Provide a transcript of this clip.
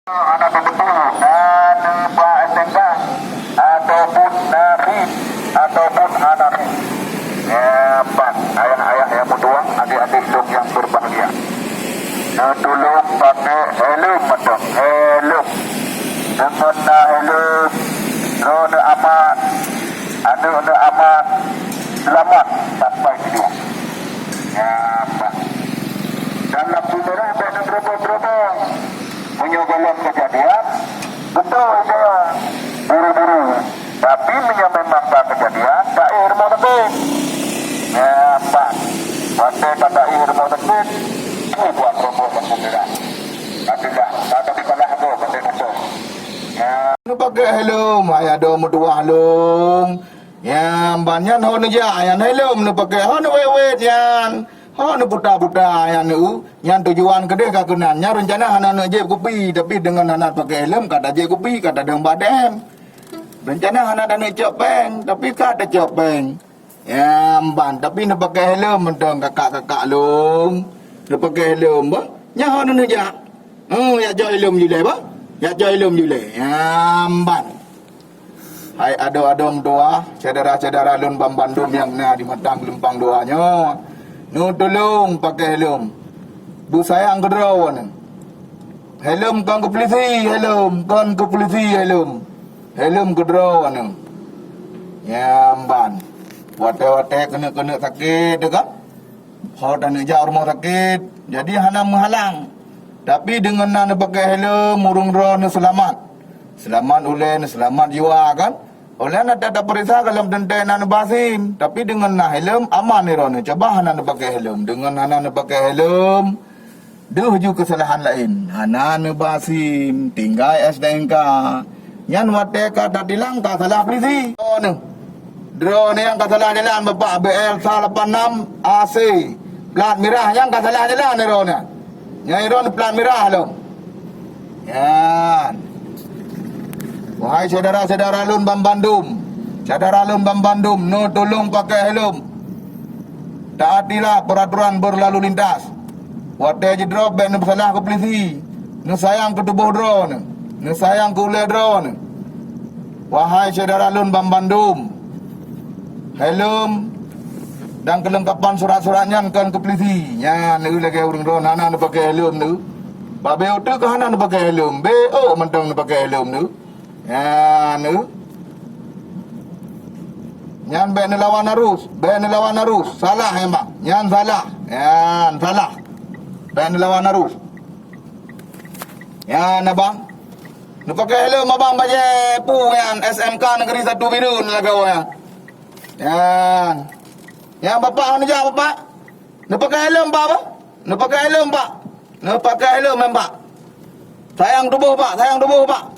Anak tertentu dan Pak SMK ataupun Nabi ataupun anak Pak ayah-ayah yang berdua, adik-adik dong yang berbahagia. Tolong pakai helm macam helm dengan helm roda aman, ada aman, selamat sampai tujuan. Pak dalam bunyiran dan berobong-berobong menyebabkan kejadian betul dia buru-buru, tapi memang tak kejadian tak mau terbit Pak pada kata mau terbit buat rombong dan bunyiran tak di kalah aku pada nombor nu pakai helm ayah do dua helm yang banyak hon aja ayah helm nu pakai hon wewet yang nu buta-buta yang tujuan kedai kakenannya rencana anak-anak je kopi tapi dengan anak pakai helm kata je kopi kata deng badem rencana anak-anak copeng tapi kata copeng ban tapi nak pakai helm mentang kakak-kakak long nak pakai helm ba nya hon ja ya jo helm jule ba ya jo helm jule ban hai ado-adom doa saudara-saudara lun Bandung yang na di Matang Lempang doanya nu tolong pakai helm. Bu sayang ke drone. Helm kan ke polisi, helm kan ke polisi, helm. Helm ke drone. Ya amban. Wate-wate kena sakit dekat. Hot dan jauh rumah sakit. Jadi hana menghalang. Tapi dengan nak pakai helm urung drone selamat. Selamat ulen, selamat jiwa kan? Oleh nak tak periksa kalau tentai nak basim, tapi dengan nak helm aman ni rona. Coba hana nak pakai helm, dengan hana nak pakai helm, dah ju kesalahan lain. Hana nak basim, tinggal SDNK. Yang wateka tak tilang tak salah polisi. Drone yang tak salah jalan bapak BL 86 AC plat merah yang tak salah jalan ni rona. Yang rona plat merah lo. Yan. Wahai saudara-saudara lun Bandung, saudara lun Bandung, no tolong pakai helm. Taatilah peraturan berlalu lintas. Wate je drop ben bersalah ke polisi. No sayang ke tubuh drone, no sayang ke ular drone. Wahai saudara lun Bandung, helm dan kelengkapan surat-suratnya kan ke polisi. Nya nu lagi urang drone hana nak pakai helm nu. Babe otu ke hana nak pakai helm. BO mentang nak pakai helm nu. Ya, Nyan ben lawan arus. Salah hembak. Nyan salah. Yan salah. Ben lawan arus. Yan abang. Nu pakai helm abang baje pu yan SMK Negeri 1 Bidun lagaw yan. Yan. Yan bapak anu ja bapak. Nu pakai helm pak apa? Nu pakai helm pak. Nu pakai helm pak. Sayang tubuh pak.